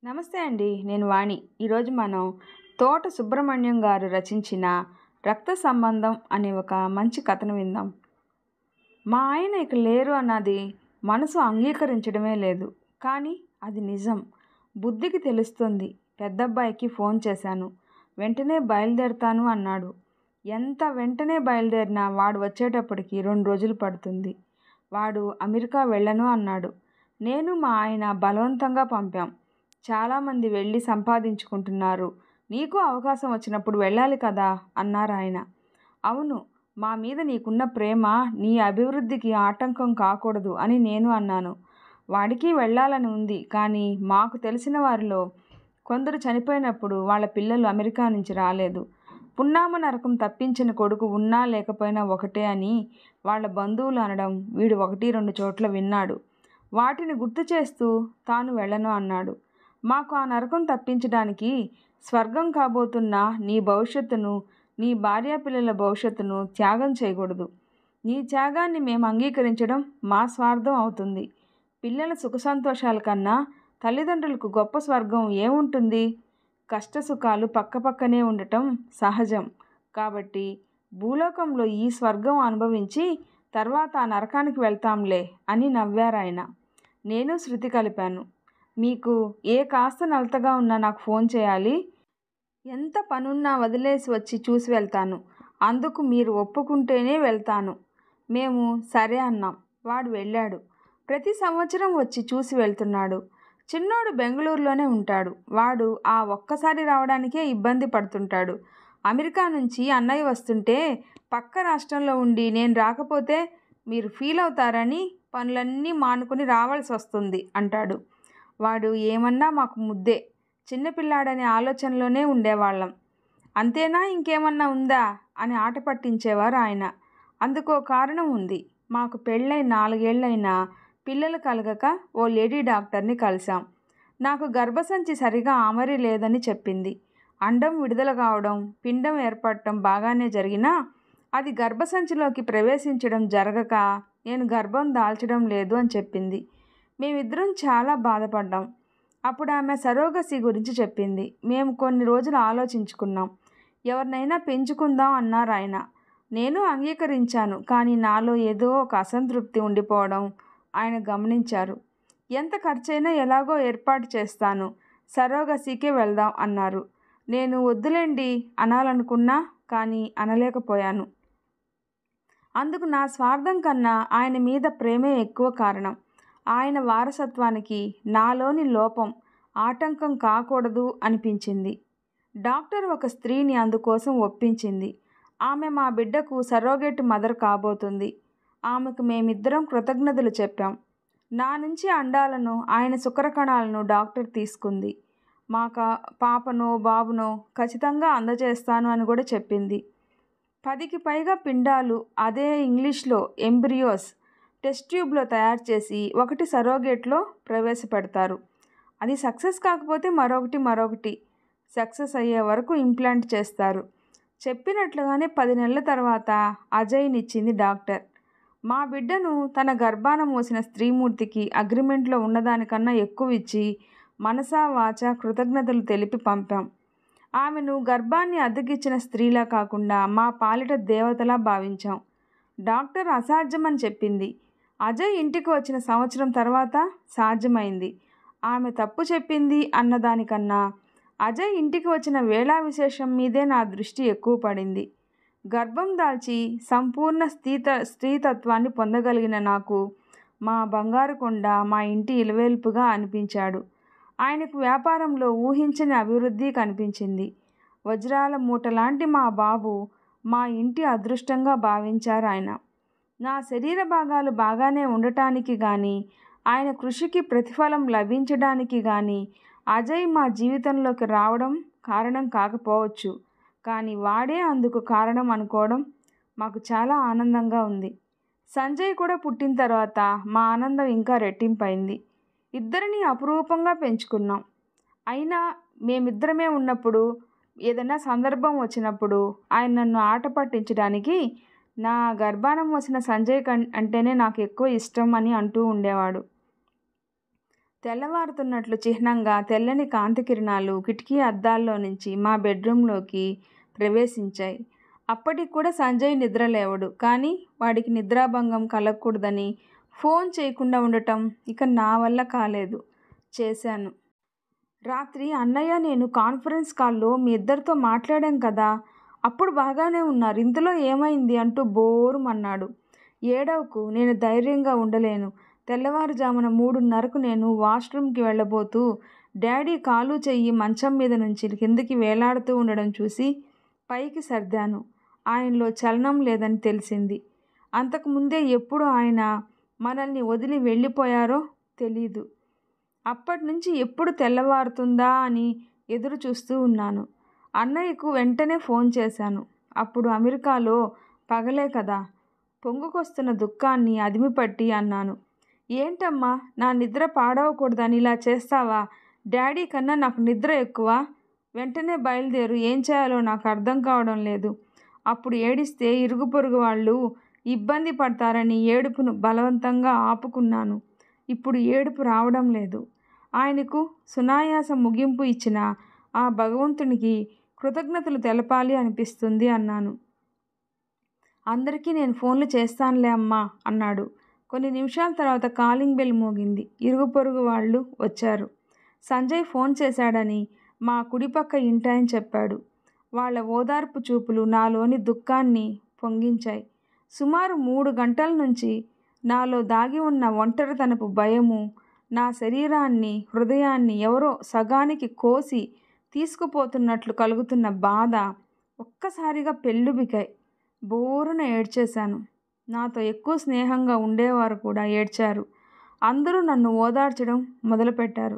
నమస్తే అండి, నేను వాణి. ఈరోజు మనం తోట సుబ్రహ్మణ్యం గారు రచించిన రక్త సంబంధం అనే ఒక మంచి కథను విందాం. మా ఆయన ఇక లేరు అన్నది మనసు అంగీకరించడమే లేదు, కానీ అది నిజం. బుద్ధికి తెలుస్తుంది. పెద్దబ్బాయికి ఫోన్ చేశాను. వెంటనే బయలుదేరుతాను అన్నాడు. ఎంత వెంటనే బయలుదేరినా వాడు వచ్చేటప్పటికి 2 రోజులు పడుతుంది. వాడు అమెరికా వెళ్ళను అన్నాడు. నేను మా ఆయన బలవంతంగా పంపాం. చాలామంది వెళ్ళి సంపాదించుకుంటున్నారు, నీకు అవకాశం వచ్చినప్పుడు వెళ్ళాలి కదా అన్నారు ఆయన. అవును, మా మీద నీకున్న ప్రేమ నీ అభివృద్ధికి ఆటంకం కాకూడదు అని నేను అన్నాను. వాడికి వెళ్ళాలని ఉంది, కానీ మాకు తెలిసిన వారిలో కొందరు చనిపోయినప్పుడు వాళ్ళ పిల్లలు అమెరికా నుంచి రాలేదు. పున్నామ నరకం తప్పించిన కొడుకు ఉన్నా లేకపోయినా ఒకటే అని వాళ్ళ బంధువులు అనడం వీడు 1-2 చోట్ల విన్నాడు. వాటిని గుర్తు చేస్తూ తాను వెళ్ళను అన్నాడు. మాకు ఆ నరకం తప్పించడానికి స్వర్గం కాబోతున్న నీ భవిష్యత్తును, నీ భార్యాపిల్లల భవిష్యత్తును త్యాగం చేయకూడదు. నీ త్యాగాన్ని మేము అంగీకరించడం మా స్వార్థం అవుతుంది. పిల్లల సుఖ సంతోషాల కన్నా తల్లిదండ్రులకు గొప్ప స్వర్గం ఏముంటుంది? కష్టసుఖాలు పక్కపక్కనే ఉండటం సహజం. కాబట్టి భూలోకంలో ఈ స్వర్గం అనుభవించి తర్వాత ఆ నరకానికి వెళ్తాంలే అని నవ్వారాయన. నేను శృతి కలిపాను. మీకు ఏ కాస్త నలతగా ఉన్నా నాకు ఫోన్ చేయాలి. ఎంత పనున్నా వదిలేసి వచ్చి చూసి వెళ్తాను. అందుకు మీరు ఒప్పుకుంటేనే వెళ్తాను. మేము సరే అన్నాం. వాడు వెళ్ళాడు. ప్రతి సంవత్సరం వచ్చి చూసి వెళ్తున్నాడు. చిన్నోడు బెంగళూరులోనే ఉంటాడు. వాడు ఆ ఒక్కసారి రావడానికే ఇబ్బంది పడుతుంటాడు. అమెరికా నుంచి అన్నయ్య వస్తుంటే పక్క రాష్ట్రంలో ఉండి నేను రాకపోతే మీరు ఫీల్ అవుతారని పనులన్నీ మానుకొని రావాల్సి వస్తుంది అంటాడు. వాడు ఏమన్నా మాకు ముద్దే. చిన్నపిల్లాడనే ఆలోచనలోనే ఉండేవాళ్ళం. అంతేనా, ఇంకేమన్నా ఉందా అని ఆట పట్టించేవారు ఆయన. అందుకో కారణం ఉంది. మాకు పెళ్ళై 4 ఏళ్ళైనా పిల్లలు కలగక ఓ లేడీ డాక్టర్ని కలిశాం. నాకు గర్భసంచి సరిగా ఆమరి లేదని చెప్పింది. అండం విడుదల కావడం, పిండం ఏర్పడటం బాగానే జరిగినా అది గర్భసంచిలోకి ప్రవేశించడం జరగక నేను గర్భం దాల్చడం లేదు అని చెప్పింది. మేమిద్దరం చాలా బాధపడ్డాం. అప్పుడు ఆమె సరోగసి గురించి చెప్పింది. మేము కొన్ని రోజులు ఆలోచించుకున్నాం. ఎవరినైనా పెంచుకుందాం అన్నారు ఆయన. నేను అంగీకరించాను, కానీ నాలో ఏదో ఒక అసంతృప్తి ఉండిపోవడం ఆయన గమనించారు. ఎంత ఖర్చైనా ఎలాగో ఏర్పాటు చేస్తాను, సరోగసికే వెళ్దాం అన్నారు. నేను వద్దులేండి అనాలనుకున్నా, కానీ అనలేకపోయాను. అందుకు నా స్వార్థం కన్నా ఆయన మీద ప్రేమే ఎక్కువ కారణం. ఆయన వారసత్వానికి నాలోని లోపం ఆటంకం కాకూడదు అనిపించింది. డాక్టర్ ఒక స్త్రీని అందుకోసం ఒప్పించింది. ఆమె మా బిడ్డకు సరోగేట్ మదర్ కాబోతుంది. ఆమెకు మేమిద్దరం కృతజ్ఞతలు చెప్పాం. నా నుంచి అండాలను, ఆయన శుక్రకణాలను డాక్టర్ తీసుకుంది. మా పాపనో బాబునో ఖచ్చితంగా అందజేస్తాను అని కూడా చెప్పింది. 10కి పైగా పిండాలు, అదే ఇంగ్లీష్లో ఎంబ్రియోస్, టెస్ట్ ట్యూబ్లో తయారు చేసి ఒకటి సరోగేట్లో ప్రవేశపెడతారు. అది సక్సెస్ కాకపోతే మరొకటి సక్సెస్ అయ్యే వరకు ఇంప్లాంట్ చేస్తారు. చెప్పినట్లుగానే 10 నెలల తర్వాత అజయ్నిచ్చింది డాక్టర్. మా బిడ్డను తన గర్భాన మోసిన స్త్రీమూర్తికి అగ్రిమెంట్లో ఉన్నదానికన్నా ఎక్కువ ఇచ్చి మనసా వాచా కృతజ్ఞతలు తెలిపి పంపాం. ఆమెను గర్భాన్ని అద్దెకిచ్చిన స్త్రీలా కాకుండా మా పాలిట దేవతలా భావించాం. డాక్టర్ అసాధ్యమని చెప్పింది. అజయ్ ఇంటికి వచ్చిన సంవత్సరం తర్వాత సాధ్యమైంది. ఆమె తప్పు చెప్పింది అన్నదానికన్నా అజయ్ ఇంటికి వచ్చిన వేళా విశేషం మీదే నా దృష్టి ఎక్కువ పడింది. గర్భం దాల్చి సంపూర్ణ స్త్రీతత్వాన్ని పొందగలిగిన నాకు మా బంగారు కొండ మా ఇంటి ఇలవేల్పుగా అనిపించాడు. ఆయనకు వ్యాపారంలో ఊహించని అభివృద్ధి కనిపించింది. వజ్రాల మూటలాంటి మా బాబు మా ఇంటి అదృష్టంగా భావించారు ఆయన. నా శరీర భాగాలు బాగానే ఉండటానికి కానీ, ఆయన కృషికి ప్రతిఫలం లభించడానికి కానీ అజయ్ మా జీవితంలోకి రావడం కారణం కాకపోవచ్చు, కానీ వాడే అందుకు కారణం అనుకోవడం మాకు చాలా ఆనందంగా ఉంది. సంజయ్ కూడా పుట్టిన తర్వాత మా ఆనందం ఇంకా రెట్టింపైంది. ఇద్దరిని అపురూపంగా పెంచుకున్నాం. అయినా మేమిద్దరమే ఉన్నప్పుడు, ఏదైనా సందర్భం వచ్చినప్పుడు ఆయన నన్ను ఆట పట్టించడానికి నా గర్భాన మోసిన సంజయ్ అంటేనే నాకు ఎక్కువ ఇష్టం అని అంటూ ఉండేవాడు. తెల్లవారుతున్నట్లు చిహ్నంగా తెల్లని కాంతి కిరణాలు కిటికీ అద్దాల్లో నుంచి మా బెడ్రూంలోకి ప్రవేశించాయి. అప్పటికి కూడా సంజయ్ నిద్రలేవడు. కానీ వాడికి నిద్రాభంగం కలగకూడదని ఫోన్ చేయకుండా ఉండటం ఇక నా వల్ల కాలేదు. చేశాను. రాత్రి అన్నయ్య నేను కాన్ఫరెన్స్ కాల్లో మీ ఇద్దరితో మాట్లాడాం కదా, అప్పుడు బాగానే ఉన్నారు, ఇంతలో ఏమైంది అంటూ బోరుమన్నాడు. ఏడవకు, నేను ధైర్యంగా ఉండలేను. తెల్లవారుజామున 3:30కు నేను వాష్రూమ్కి వెళ్ళబోతూ డాడీ కాలు చెయ్యి మంచం మీద నుంచి కిందకి వేలాడుతూ ఉండడం చూసి పైకి సర్దాను. ఆయనలో చలనం లేదని తెలిసింది. అంతకుముందే ఎప్పుడు ఆయన మనల్ని వదిలి వెళ్ళిపోయారో తెలీదు. అప్పటినుంచి ఎప్పుడు తెల్లవారుతుందా అని ఎదురు చూస్తూ ఉన్నాను. అన్నయ్యకు వెంటనే ఫోన్ చేశాను. అప్పుడు అమెరికాలో పగలే కదా. పొంగుకొస్తున్న దుఃఖాన్ని అదిమిపట్టి అన్నాను, ఏంటమ్మా, నా నిద్ర పాడవకూడదని ఇలా చేస్తావా? డాడీ కన్నా నాకు నిద్ర ఎక్కువ. వెంటనే బయలుదేరు, ఏం చేయాలో నాకు అర్థం కావడం లేదు. అప్పుడు ఏడిస్తే ఇరుగు పొరుగు వాళ్ళు ఇబ్బంది పడతారని ఏడుపును బలవంతంగా ఆపుకున్నాను. ఇప్పుడు ఏడుపు రావడం లేదు. ఆయనకు సునాయాస ముగింపు ఇచ్చిన ఆ భగవంతునికి కృతజ్ఞతలు తెలపాలి అనిపిస్తుంది అన్నాను. అందరికీ నేను ఫోన్లు చేస్తానులే అమ్మా అన్నాడు. కొన్ని నిమిషాల తర్వాత కాలింగ్ బెల్ మోగింది. ఇరుగు పొరుగు వాళ్ళు వచ్చారు. సంజయ్ ఫోన్ చేశాడని మా కుడిపక్క ఇంటాయని చెప్పాడు. వాళ్ళ ఓదార్పు చూపులు నాలోని దుఃఖాన్ని పొంగించాయి. సుమారు 3 గంటల నుంచి నాలో దాగి ఉన్న ఒంటరితనపు భయము, నా శరీరాన్ని హృదయాన్ని ఎవరో సగానికి కోసి తీసుకుపోతున్నట్లు కలుగుతున్న బాధ ఒక్కసారిగా పెళ్ళుబికాయి. బోరున ఏడ్చేశాను. నాతో ఎక్కువ స్నేహంగా ఉండేవారు కూడా ఏడ్చారు. అందరూ నన్ను ఓదార్చడం మొదలుపెట్టారు.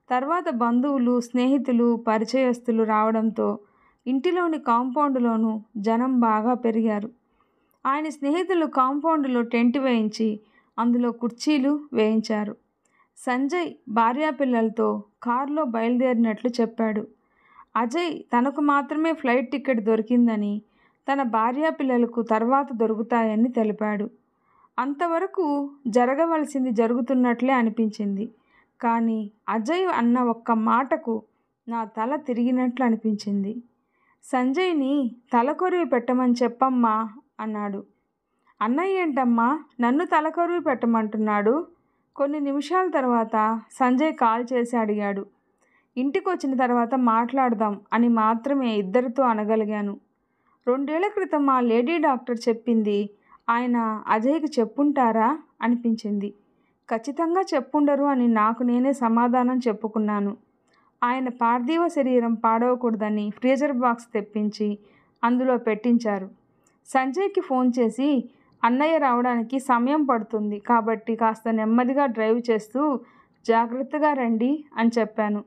తర్వాత బంధువులు, స్నేహితులు, పరిచయస్తులు రావడంతో ఇంటిలోని కాంపౌండ్లోనూ జనం బాగా పెరిగారు. ఆయన స్నేహితులు కాంపౌండ్లో టెంట్ వేయించి అందులో కుర్చీలు వేయించారు. సంజయ్ భార్యాపిల్లలతో కారులో బయలుదేరినట్లు చెప్పాడు. అజయ్ తనకు మాత్రమే ఫ్లైట్ టికెట్ దొరికిందని, తన భార్యాపిల్లలకు తర్వాత దొరుకుతాయని తెలిపాడు. అంతవరకు జరగవలసింది జరుగుతున్నట్లే అనిపించింది. కానీ అజయ్ అన్న ఒక్క మాటకు నా తల తిరిగినట్లు అనిపించింది. సంజయ్ని తలకొరివి పెట్టమని చెప్పమ్మా అన్నాడు. అన్నయ్య ఏంటమ్మా నన్ను తలకొరివి పెట్టమంటున్నాడు? కొన్ని నిమిషాల తర్వాత సంజయ్ కాల్ చేసి అడిగాడు. ఇంటికి వచ్చిన తర్వాత మాట్లాడదాం అని మాత్రమే ఇద్దరితో అనగలిగాను. 2 ఏళ్ల క్రితం ఆ లేడీ డాక్టర్ చెప్పింది ఆయన అజయ్కి చెప్పుంటారా అనిపించింది. ఖచ్చితంగా చెప్పుండరు అని నాకు నేనే సమాధానం చెప్పుకున్నాను. ఆయన పార్థివ శరీరం పాడవకూడదని ఫ్రీజర్ బాక్స్ తెప్పించి అందులో పెట్టించారు. సంజయ్కి ఫోన్ చేసి అన్నయ్య రావడానికి సమయం పడుతుంది కాబట్టి కాస్త నెమ్మదిగా డ్రైవ్ చేస్తూ జాగ్రత్తగా రండి అని చెప్పాను.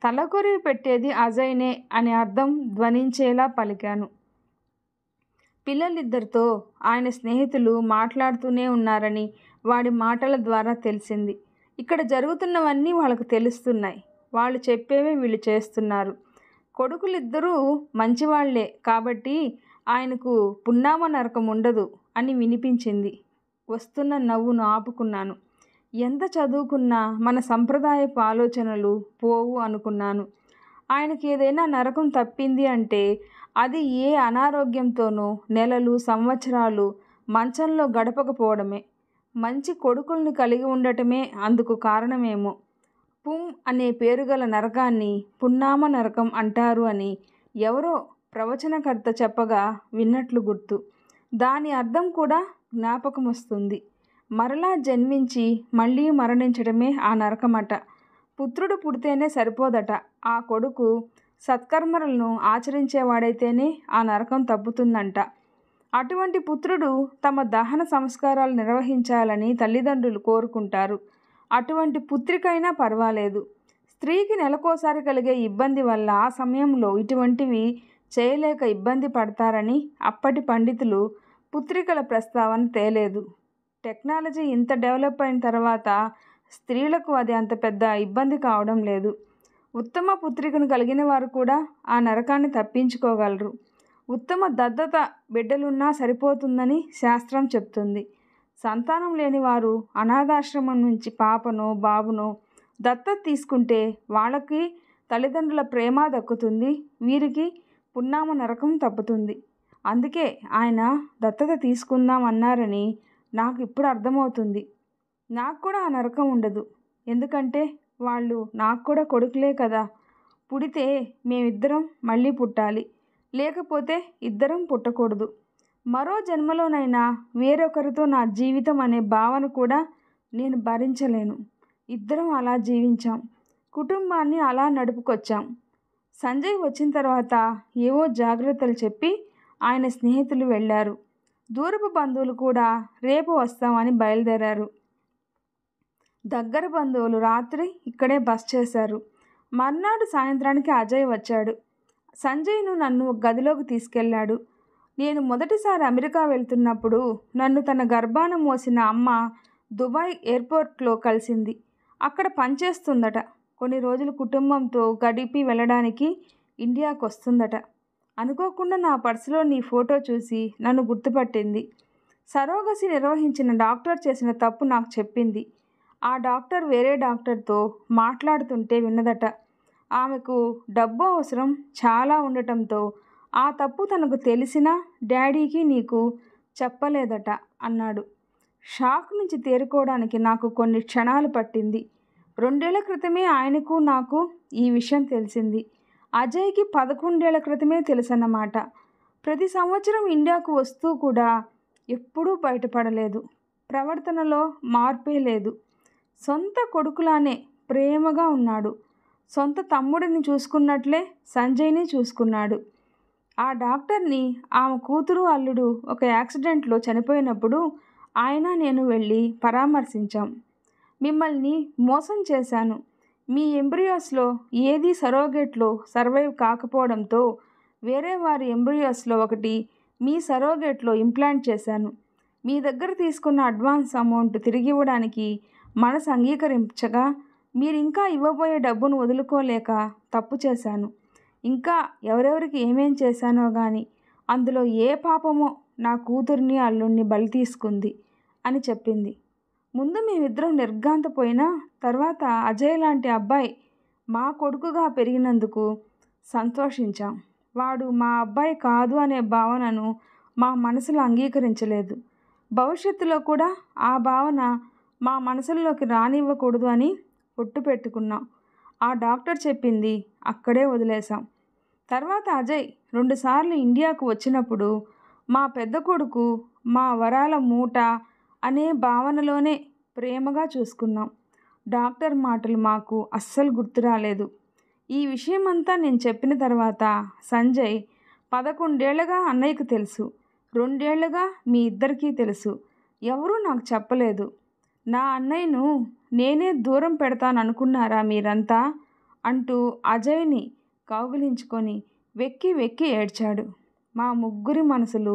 తలకొరివి పెట్టేది అజయ్నే అనే అర్థం ధ్వనించేలా పలికాను. పిల్లలిద్దరితో ఆయన స్నేహితులు మాట్లాడుతూనే ఉన్నారని వాడి మాటల ద్వారా తెలిసింది. ఇక్కడ జరుగుతున్నవన్నీ వాళ్ళకు తెలుస్తున్నాయి. వాళ్ళు చెప్పేవే వీళ్ళు చేస్తున్నారు. కొడుకులిద్దరూ మంచివాళ్లే కాబట్టి ఆయనకు పున్నామ నరకం ఉండదు అని వినిపించింది. వస్తున్న నవ్వును ఆపుకున్నాను. ఎంత చదువుకున్నా మన సంప్రదాయపు ఆలోచనలు పోవు అనుకున్నాను. ఆయనకి ఏదైనా నరకం తప్పింది అంటే అది ఏ అనారోగ్యంతోనో నెలలు సంవత్సరాలు మంచంలో గడపకపోవడమే. మంచి కొడుకుల్ని కలిగి ఉండటమే అందుకు కారణమేమో. పుం అనే పేరుగల నరకాన్ని పున్నామ నరకం అంటారు అని ఎవరో ప్రవచనకర్త చెప్పగా విన్నట్లు గుర్తు. దాని అర్థం కూడా జ్ఞాపకం వస్తుంది. మరలా జన్మించి మళ్ళీ మరణించడమే ఆ నరకమట. పుత్రుడు పుడితేనే సరిపోదట. ఆ కొడుకు సత్కర్మలను ఆచరించేవాడైతేనే ఆ నరకం తప్పుతుందంట. అటువంటి పుత్రుడు తమ దహన సంస్కారాలు నిర్వహించాలని తల్లిదండ్రులు కోరుకుంటారు. అటువంటి పుత్రికైనా పర్వాలేదు. స్త్రీకి నెలకోసారి కలిగే ఇబ్బంది వల్ల ఆ సమయంలో ఇటువంటివి చేయలేక ఇబ్బంది పడతారని అప్పటి పండితులు పుత్రికల ప్రస్తావన తేలేదు. టెక్నాలజీ ఇంత డెవలప్ అయిన తర్వాత స్త్రీలకు అది అంత పెద్ద ఇబ్బంది కావడం లేదు. ఉత్తమ పుత్రికను కలిగిన వారు కూడా ఆ నరకాన్ని తప్పించుకోగలరు. ఉత్తమ దత్తత బిడ్డలున్నా సరిపోతుందని శాస్త్రం చెప్తుంది. సంతానం లేని వారు అనాథాశ్రమం నుంచి పాపనో బాబునో దత్తత తీసుకుంటే వాళ్ళకి తల్లిదండ్రుల ప్రేమ దక్కుతుంది, వీరికి పున్నామ నరకం తప్పుతుంది. అందుకే ఆయన దత్తత తీసుకుందాం అన్నారని నాకు ఇప్పుడు అర్థమవుతుంది. నాకు కూడా ఆ నరకం ఉండదు. ఎందుకంటే వాళ్ళు నాకు కూడా కొడుకులే కదా. పుడితే మేమిద్దరం మళ్ళీ పుట్టాలి, లేకపోతే ఇద్దరం పుట్టకూడదు. మరో జన్మలోనైనా వేరొకరితో నా జీవితం అనే భావన కూడా నేను భరించలేను. ఇద్దరం అలా జీవించాం, కుటుంబాన్ని అలా నడుపుకొచ్చాం. సంజయ్ వచ్చిన తర్వాత ఏవో జాగ్రత్తలు చెప్పి ఆయన స్నేహితులు వెళ్ళారు. దూరపు బంధువులు కూడా రేపు వస్తామని బయలుదేరారు. దగ్గర బంధువులు రాత్రి ఇక్కడే బస చేశారు. మర్నాడు సాయంత్రానికి అజయ్ వచ్చాడు. సంజయ్ను నన్ను గదిలోకి తీసుకెళ్ళాడు. నేను మొదటిసారి అమెరికా వెళ్తున్నప్పుడు నన్ను తన గర్భాన మోసిన అమ్మ దుబాయ్ ఎయిర్పోర్ట్లో కలిసింది. అక్కడ పనిచేస్తుందట. కొన్ని రోజులు కుటుంబంతో గడిపి వెళ్ళడానికి ఇండియాకు వస్తుందట. అనుకోకుండా నా పర్సులో నీ ఫోటో చూసి నన్ను గుర్తుపట్టింది. సరోగసి నిర్వహించిన డాక్టర్ చేసిన తప్పు నాకు చెప్పింది. ఆ డాక్టర్ వేరే డాక్టర్తో మాట్లాడుతుంటే విన్నదట. ఆమెకు డబ్బు అవసరం చాలా ఉండటంతో ఆ తప్పు తనకు తెలిసినా డాడీకి నీకు చెప్పలేదట అన్నాడు. షాక్ నుంచి తేరుకోవడానికి నాకు కొన్ని క్షణాలు పట్టింది. 2 ఏళ్ల క్రితమే ఆయనకు నాకు ఈ విషయం తెలిసింది. అజయ్కి 11 ఏళ్ల క్రితమే తెలుసన్నమాట. ప్రతి సంవత్సరం ఇండియాకు వస్తూ కూడా ఎప్పుడూ బయటపడలేదు. ప్రవర్తనలో మార్పే లేదు. సొంత కొడుకులానే ప్రేమగా ఉన్నాడు. సొంత తమ్ముడిని చూసుకున్నట్లే సంజయ్ని చూసుకున్నాడు. ఆ డాక్టర్ని ఆమె కూతురు అల్లుడు ఒక యాక్సిడెంట్లో చనిపోయినప్పుడు ఆయన నేను వెళ్ళి పరామర్శించాం. మిమ్మల్ని మోసం చేశాను. మీ ఎంబ్రియోస్లో ఏది సరోగేట్లో సర్వైవ్ కాకపోవడంతో వేరే వారి ఎంబ్రియోస్లో ఒకటి మీ సరోగేట్లో ఇంప్లాంట్ చేశాను. మీ దగ్గర తీసుకున్న అడ్వాన్స్ అమౌంట్ తిరిగి ఇవ్వడానికి మనసు అంగీకరించగా మీరు ఇంకా ఇవ్వబోయే డబ్బును వదులుకోలేక తప్పు చేశాను. ఇంకా ఎవరెవరికి ఏమేం చేశానో కానీ అందులో ఏ పాపమో నా కూతుర్ని అల్లుడిని బలి తీసుకుంది అని చెప్పింది. ముందు మేమిద్దరం నిర్ఘాంతపోయినా తర్వాత అజయ్ లాంటి అబ్బాయి మా కొడుకుగా పెరిగినందుకు సంతోషించాం. వాడు మా అబ్బాయి కాదు అనే భావనను మా మనసులో అంగీకరించలేదు. భవిష్యత్తులో కూడా ఆ భావన మా మనసుల్లోకి రానివ్వకూడదు అని ఒట్టు పెట్టుకున్నాం. ఆ డాక్టర్ చెప్పింది అక్కడే వదిలేశాం. తర్వాత అజయ్ 2 సార్లు ఇండియాకు వచ్చినప్పుడు మా పెద్ద కొడుకు మా వరాల మూట అనే భావనలోనే ప్రేమగా చూసుకున్నాం. డాక్టర్ మాటలు మాకు అస్సలు గుర్తు రాలేదు. ఈ విషయమంతా నేను చెప్పిన తర్వాత సంజయ్ 11 ఏళ్లుగా అన్నయ్యకు తెలుసు, 2 ఏళ్లుగా మీ ఇద్దరికీ తెలుసు, ఎవరూ నాకు చెప్పలేదు. నా అన్నయ్యను నేనే దూరం పెడతాననుకున్నారా మీరంతా అంటూ అజయ్ని కౌగిలించుకొని వెక్కి వెక్కి ఏడ్చాడు. మా ముగ్గురి మనసులు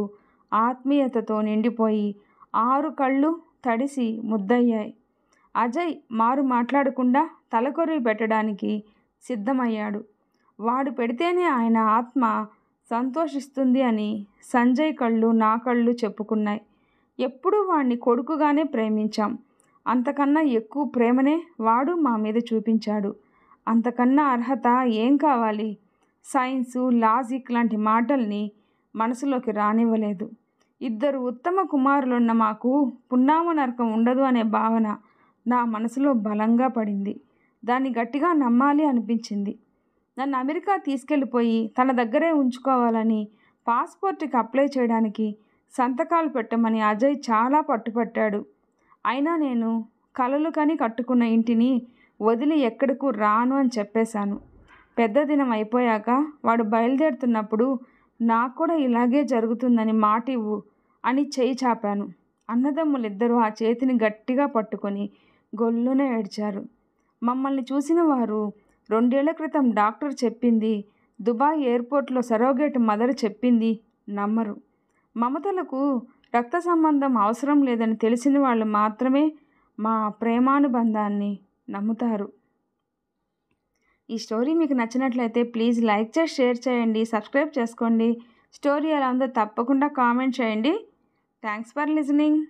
ఆత్మీయతతో నిండిపోయి 6 కళ్ళు తడిసి ముద్దయ్యాయి. అజయ్ మారు మాట్లాడకుండా తలకొరివి పెట్టడానికి సిద్ధమయ్యాడు. వాడు పెడితేనే ఆయన ఆత్మ సంతోషిస్తుంది అని సంజయ్ కళ్ళు నా కళ్ళు చెప్పుకున్నాయి. ఎప్పుడూ వాడిని కొడుకుగానే ప్రేమించాం. అంతకన్నా ఎక్కువ ప్రేమనే వాడు మా మీద చూపించాడు. అంతకన్నా అర్హత ఏం కావాలి? సైన్సు, లాజిక్ లాంటి మాటల్ని మనసులోకి రానివ్వలేదు. 2 ఉత్తమ కుమారులున్న మాకు పున్నామ నరకం ఉండదు అనే భావన నా మనసులో బలంగా పడింది. దాన్ని గట్టిగా నమ్మాలి అనిపించింది. నన్ను అమెరికా తీసుకెళ్ళిపోయి తన దగ్గరే ఉంచుకోవాలని పాస్పోర్ట్కి అప్లై చేయడానికి సంతకాలు పెట్టమని అజయ్ చాలా పట్టుపట్టాడు. అయినా నేను కలలు కని కట్టుకున్న ఇంటిని వదిలి ఎక్కడికి రాను అని చెప్పేశాను. పెద్ద దినం అయిపోయాక వాడు బయలుదేరుతున్నప్పుడు నాకు కూడా ఇలాగే జరుగుతుందని మాట ఇవ్వు అని చేయి చాపాను. అన్నదమ్ములిద్దరూ ఆ చేతిని గట్టిగా పట్టుకొని గొల్లున ఏడ్చారు. మమ్మల్ని చూసిన వారు 2 ఏళ్ల క్రితం డాక్టర్ చెప్పింది, దుబాయ్ ఎయిర్పోర్ట్లో సరోగేట్ మదర్ చెప్పింది నమ్మరు. మమతలకు రక్త సంబంధం అవసరం లేదని తెలిసిన వాళ్ళు మాత్రమే మా ప్రేమానుబంధాన్ని నమ్ముతారు. ఈ స్టోరీ మీకు నచ్చినట్లయితే ప్లీజ్ లైక్ చేసి షేర్ చేయండి, సబ్స్క్రైబ్ చేసుకోండి. స్టోరీ ఎలా ఉందో తప్పకుండా కామెంట్ చేయండి. Thanks for listening.